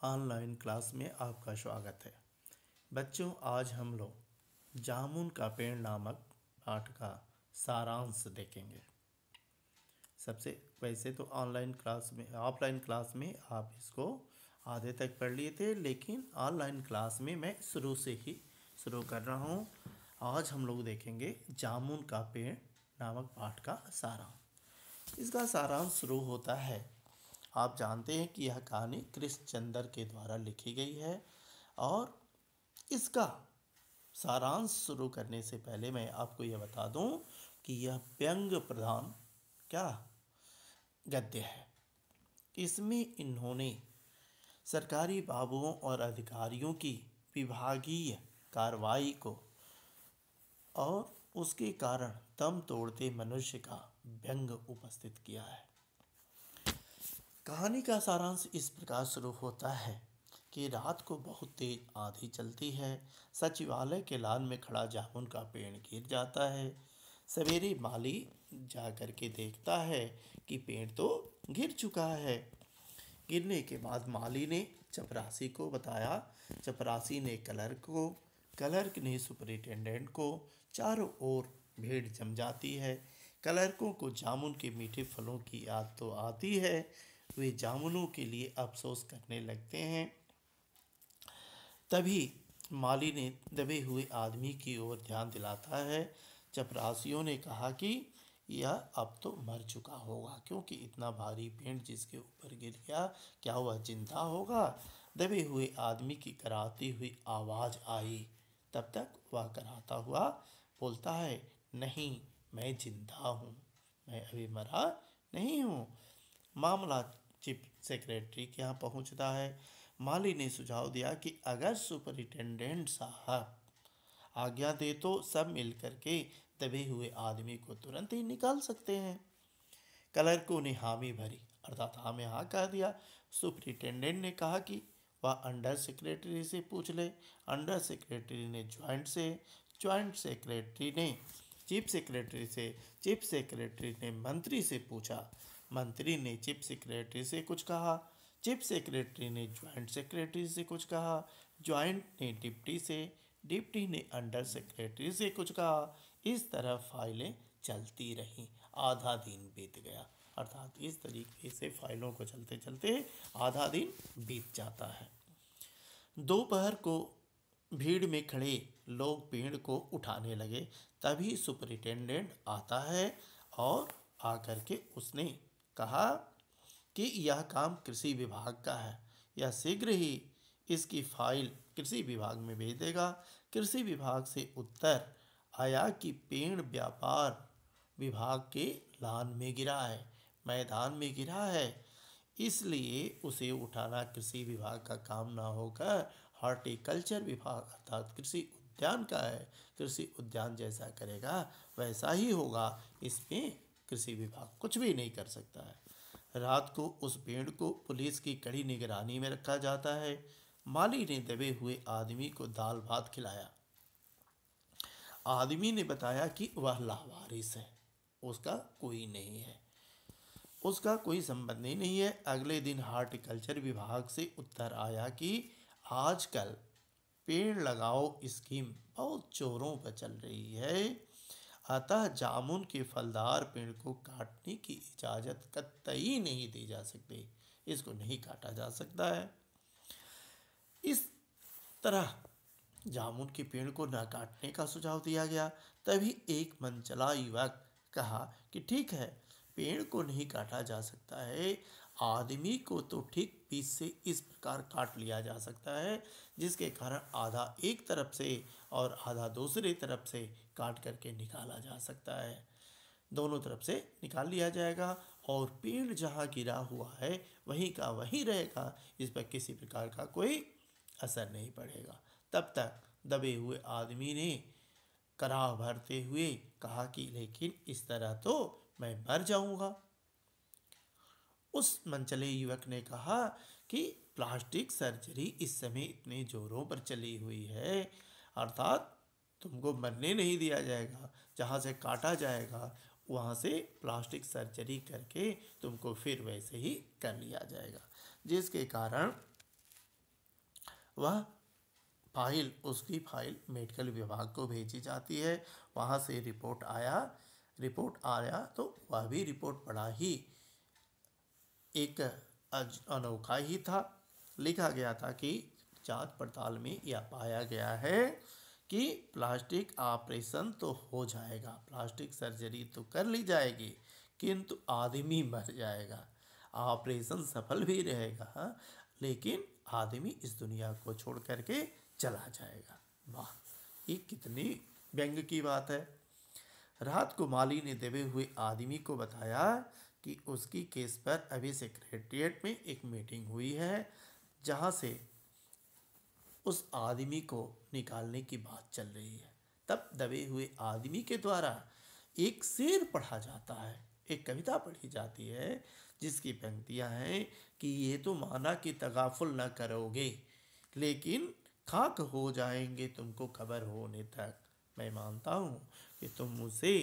Online class में आपका स्वागत है। बच्चों, आज हम लोग जामुन का पेड़ नामक पाठ का सारांश देखेंगे। सबसे वैसे तो ऑफलाइन क्लास में आप इसको आधे तक पढ़ लिए थे, लेकिन ऑनलाइन क्लास में मैं शुरू से ही शुरू कर रहा हूँ। आज हम लोग देखेंगे जामुन का पेड़ नामक पाठ का सारांश। इसका सारांश शुरू होता है। आप जानते हैं कि यह कहानी कृष्णचंद्र के द्वारा लिखी गई है और इसका सारांश शुरू करने से पहले मैं आपको यह बता दूं कि यह व्यंग प्रधान गद्य है। इसमें इन्होंने सरकारी बाबुओं और अधिकारियों की विभागीय कार्रवाई को और उसके कारण दम तोड़ते मनुष्य का व्यंग उपस्थित किया है। कहानी का सारांश इस प्रकार शुरू होता है कि रात को बहुत तेज आंधी चलती है। सचिवालय के लान में खड़ा जामुन का पेड़ गिर जाता है। सवेरे माली जा कर के देखता है कि पेड़ तो गिर चुका है। गिरने के बाद माली ने चपरासी को बताया। चपरासी ने क्लर्क ने सुपरिटेंडेंट को। चारों ओर भीड़ जम जाती है। क्लर्कों को जामुन के मीठे फलों की याद तो आती है। वे जामुनों के लिए अफसोस करने लगते हैं। तभी माली ने दबे हुए आदमी की ओर ध्यान दिलाता है। चपरासियों ने कहा कि यह अब तो मर चुका होगा, क्योंकि इतना भारी पेड़ जिसके ऊपर गिर गया, क्या वह जिंदा होगा? दबे हुए आदमी की कराहती हुई आवाज़ आई। तब तक वह कराहता हुआ बोलता है, नहीं, मैं जिंदा हूँ, मैं अभी मरा नहीं हूँ। मामला चीफ सेक्रेटरी के यहाँ पहुँचता है। माली ने सुझाव दिया कि अगर सुपरिटेंडेंट साहब आज्ञा दे तो सब मिलकर के दबे हुए आदमी को तुरंत ही निकाल सकते हैं। क्लर्कों ने हामी भरी, अर्थात हाँ में हाँ कह दिया। सुपरिटेंडेंट ने कहा कि वह अंडर सेक्रेटरी से पूछ ले। अंडर सेक्रेटरी ने ज्वाइंट सेक्रेटरी ने चीफ सेक्रेटरी से, चीफ सेक्रेटरी ने मंत्री से पूछा। मंत्री ने चीफ सेक्रेटरी से कुछ कहा। चीफ सेक्रेटरी ने ज्वाइंट सेक्रेटरी से कुछ कहा। ज्वाइंट ने डिप्टी से, डिप्टी ने अंडर सेक्रेटरी से कुछ कहा। इस तरह फाइलें चलती रहीं। आधा दिन बीत गया। अर्थात इस तरीके से फाइलों को चलते चलते आधा दिन बीत जाता है। दोपहर को भीड़ में खड़े लोग पेड़ को उठाने लगे। तभी सुपरिटेंडेंट आता है और आकर के उसने कहा कि यह काम कृषि विभाग का है, यह शीघ्र ही इसकी फाइल कृषि विभाग में भेज देगा। कृषि विभाग से उत्तर आया कि पेड़ व्यापार विभाग के लान में गिरा है, मैदान में गिरा है, इसलिए उसे उठाना कृषि विभाग का काम ना होकर हॉर्टिकल्चर विभाग अर्थात कृषि उद्यान का है। कृषि उद्यान जैसा करेगा वैसा ही होगा, इसमें कृषि विभाग कुछ भी नहीं कर सकता है। रात को उस पेड़ को पुलिस की कड़ी निगरानी में रखा जाता है। माली ने दबे हुए आदमी को दाल भात खिलाया। आदमी ने बताया कि वह लावारिस है, उसका कोई नहीं है, उसका कोई संबंध ही नहीं है। अगले दिन हॉर्टिकल्चर विभाग से उत्तर आया कि आजकल पेड़ लगाओ स्कीम बहुत जोरों पर चल रही है, अतः जामुन के फलदार पेड़ को काटने की इजाज़त कतई नहीं दी जा सकती, इसको नहीं काटा जा सकता है। इस तरह जामुन के पेड़ को न काटने का सुझाव दिया गया। तभी एक मनचला युवक कहा कि ठीक है, पेड़ को नहीं काटा जा सकता है, आदमी को तो ठीक बीच से इस प्रकार काट लिया जा सकता है जिसके कारण आधा एक तरफ से और आधा दूसरी तरफ से काट करके निकाला जा सकता है। दोनों तरफ से निकाल लिया जाएगा और पेड़ जहाँ गिरा हुआ है वहीं का वहीं रहेगा, इस पर किसी प्रकार का कोई असर नहीं पड़ेगा। तब तक दबे हुए आदमी ने कराह भरते हुए कहा कि लेकिन इस तरह तो मैं मर जाऊंगा। उस मनचले युवक ने कहा कि प्लास्टिक सर्जरी इस समय इतने जोरों पर चली हुई है, अर्थात तुमको मरने नहीं दिया जाएगा, जहाँ से काटा जाएगा वहाँ से प्लास्टिक सर्जरी करके तुमको फिर वैसे ही कर लिया जाएगा, जिसके कारण वह फाइल उसकी फाइल मेडिकल विभाग को भेजी जाती है। वहाँ से रिपोर्ट आया तो वह भी रिपोर्ट बड़ा ही एक अनोखा ही था। लिखा गया था कि जांच पड़ताल में यह पाया गया है कि प्लास्टिक ऑपरेशन तो हो जाएगा, प्लास्टिक सर्जरी तो कर ली जाएगी, किंतु आदमी मर जाएगा। ऑपरेशन सफल भी रहेगा लेकिन आदमी इस दुनिया को छोड़ करके चला जाएगा। वाह, ये कितनी व्यंग की बात है। रात को माली ने दबे हुए आदमी को बताया कि उसकी केस पर अभी सेक्रेटेरिएट में एक मीटिंग हुई है जहां से उस आदमी को निकालने की बात चल रही है। तब दबे हुए आदमी के द्वारा एक शेर पढ़ा जाता है, एक कविता पढ़ी जाती है जिसकी पंक्तियां हैं कि ये तो माना कि तगाफुल न करोगे लेकिन खाक हो जाएंगे तुमको खबर होने तक। मैं मानता हूँ कि तुम मुझसे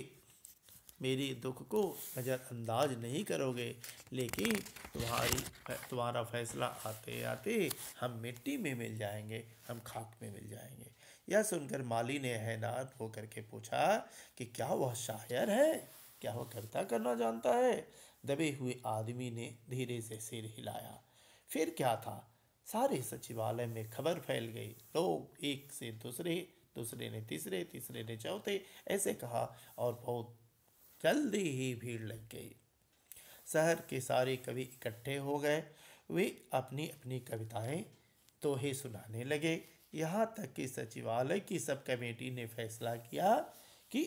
मेरे दुख को नज़रअंदाज नहीं करोगे लेकिन तुम्हारा फैसला आते आते हम मिट्टी में मिल जाएंगे, हम खाक में मिल जाएंगे। यह सुनकर माली ने हैरान होकर के पूछा कि क्या वह शायर है, क्या वह कविता करना जानता है। दबे हुए आदमी ने धीरे से सिर हिलाया। फिर क्या था, सारे सचिवालय में खबर फैल गई। लोग एक से दूसरे, दूसरे ने तीसरे, तीसरे ने चौथे ऐसे कहा और बहुत जल्दी ही भीड़ लग गई। शहर के सारे कवि इकट्ठे हो गए। वे अपनी अपनी कविताएं दोहे सुनाने लगे। यहाँ तक कि सचिवालय की सब कमेटी ने फैसला किया कि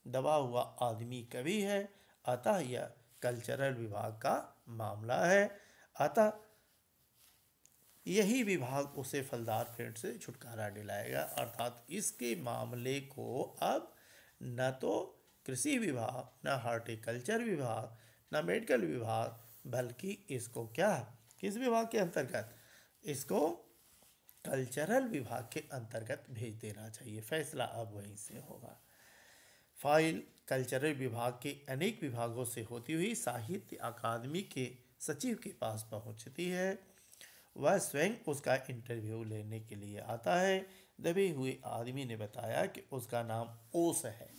दबा हुआ आदमी कवि है, अतः यह कल्चरल विभाग का मामला है, अतः यही विभाग उसे फलदार पेड़ से छुटकारा दिलाएगा। अर्थात इसके मामले को अब न तो कृषि विभाग, न हॉर्टिकल्चर विभाग, न मेडिकल विभाग, बल्कि इसको क्या, किस विभाग के अंतर्गत, इसको कल्चरल विभाग के अंतर्गत भेज देना चाहिए। फैसला अब वहीं से होगा। फाइल कल्चरल विभाग के अनेक विभागों से होती हुई साहित्य अकादमी के सचिव के पास पहुंचती है। वह स्वयं उसका इंटरव्यू लेने के लिए आता है। दबे हुए आदमी ने बताया कि उसका नाम ओस है।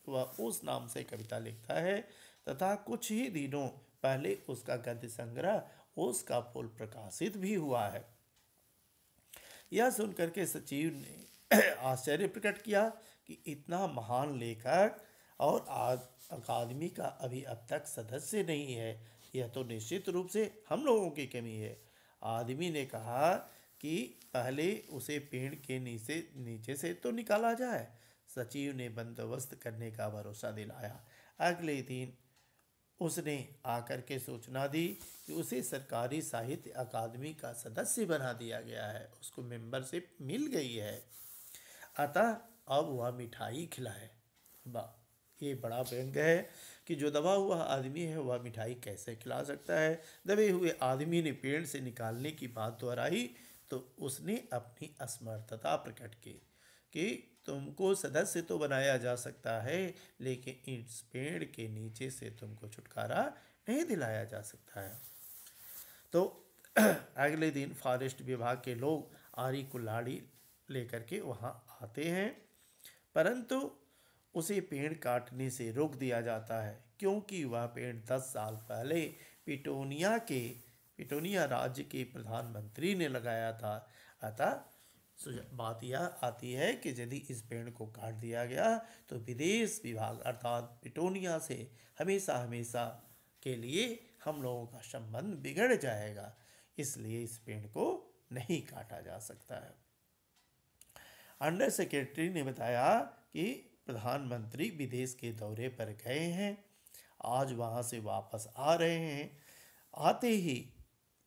वह उस नाम से कविता लिखता है तथा कुछ ही दिनों पहले उसका गद्य संग्रह ओस का फूल प्रकाशित भी हुआ है। यह सुनकर के सचिव ने आश्चर्य प्रकट किया कि इतना महान लेखक और अकादमी का अभी अब तक सदस्य नहीं है, यह तो निश्चित रूप से हम लोगों की कमी है। आदमी ने कहा कि पहले उसे पेड़ के नीचे से तो निकाला जाए। सचिव ने बंदोबस्त करने का भरोसा दिलाया। अगले दिन उसने आकर के सूचना दी कि उसे सरकारी साहित्य अकादमी का सदस्य बना दिया गया है, उसको मेंबरशिप मिल गई है, अतः अब वह मिठाई खिलाए। वाह, ये बड़ा व्यंग है कि जो दबा हुआ आदमी है वह मिठाई कैसे खिला सकता है। दबे हुए आदमी ने पेड़ से निकालने की बात दोहराई तो उसने अपनी असमर्थता प्रकट की कि तुमको सदस्य तो बनाया जा सकता है लेकिन इस पेड़ के नीचे से तुमको छुटकारा नहीं दिलाया जा सकता है। तो अगले दिन फॉरेस्ट विभाग के लोग आरी कुल्हाड़ी लेकर के वहाँ आते हैं, परंतु उसे पेड़ काटने से रोक दिया जाता है क्योंकि वह पेड़ 10 साल पहले पिटोनिया राज्य के प्रधानमंत्री ने लगाया था। अतः बात यह आती है कि यदि इस पेड़ को काट दिया गया तो विदेश विभाग अर्थात पिटोनिया से हमेशा हमेशा के लिए हम लोगों का संबंध बिगड़ जाएगा, इसलिए इस पेड़ को नहीं काटा जा सकता है। अंडर सेक्रेटरी ने बताया कि प्रधानमंत्री विदेश के दौरे पर गए हैं, आज वहाँ से वापस आ रहे हैं। आते ही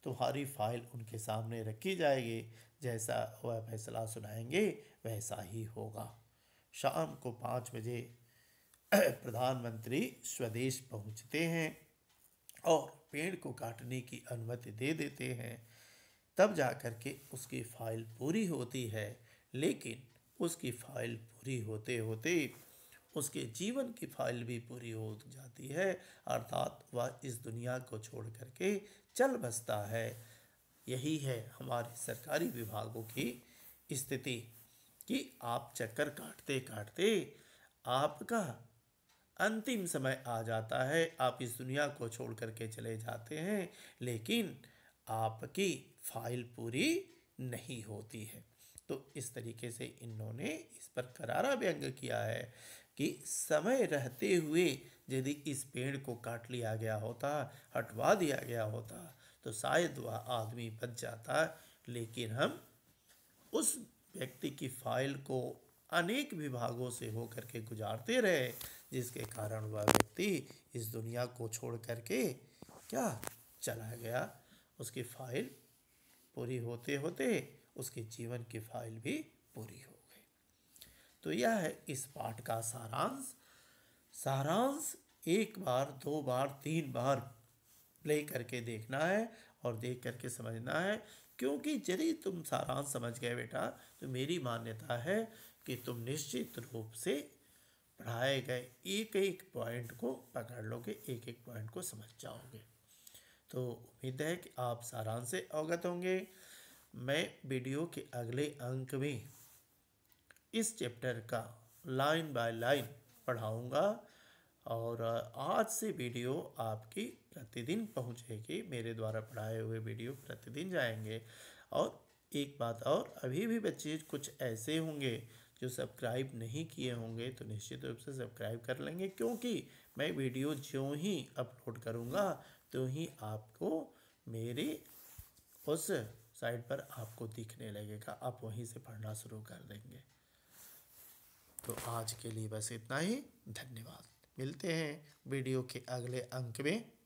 तुम्हारी फाइल उनके सामने रखी जाएगी, जैसा वह फैसला सुनाएंगे वैसा ही होगा। शाम को 5 बजे प्रधानमंत्री स्वदेश पहुँचते हैं और पेड़ को काटने की अनुमति दे देते हैं। तब जाकर के उसकी फाइल पूरी होती है, लेकिन उसकी फाइल पूरी होते होते उसके जीवन की फाइल भी पूरी हो जाती है, अर्थात वह इस दुनिया को छोड़ करके चल बसता है। यही है हमारे सरकारी विभागों की स्थिति कि आप चक्कर काटते काटते आपका अंतिम समय आ जाता है, आप इस दुनिया को छोड़ करके चले जाते हैं, लेकिन आपकी फाइल पूरी नहीं होती है। तो इस तरीके से इन्होंने इस पर करारा व्यंग किया है कि समय रहते हुए यदि इस पेड़ को काट लिया गया होता, हटवा दिया गया होता, तो शायद वह आदमी बच जाता, लेकिन हम उस व्यक्ति की फाइल को अनेक विभागों से होकर के गुजारते रहे, जिसके कारण वह व्यक्ति इस दुनिया को छोड़ करके क्या चला गया। उसकी फाइल पूरी होते होते उसके जीवन की फाइल भी पूरी हो गई। तो यह है इस पाठ का सारांश। सारांश एक बार, दो बार, तीन बार प्ले करके देखना है और देख करके समझना है, क्योंकि यदि तुम सारांश समझ गए बेटा, तो मेरी मान्यता है कि तुम निश्चित रूप से पढ़ाए गए एक एक पॉइंट को पकड़ लोगे, एक एक पॉइंट को समझ जाओगे। तो उम्मीद है कि आप सारांश से अवगत होंगे। मैं वीडियो के अगले अंक में इस चैप्टर का लाइन बाय लाइन पढ़ाऊँगा और आज से वीडियो आपकी प्रतिदिन पहुंचेगी। मेरे द्वारा पढ़ाए हुए वीडियो प्रतिदिन जाएंगे। और एक बात और, अभी भी बच्चे कुछ ऐसे होंगे जो सब्सक्राइब नहीं किए होंगे, तो निश्चित रूप से सब्सक्राइब कर लेंगे, क्योंकि मैं वीडियो जो ही अपलोड करूंगा तो ही आपको मेरे उस साइट पर आपको दिखने लगेगा, आप वहीं से पढ़ना शुरू कर देंगे। तो आज के लिए बस इतना ही। धन्यवाद। मिलते हैं वीडियो के अगले अंक में।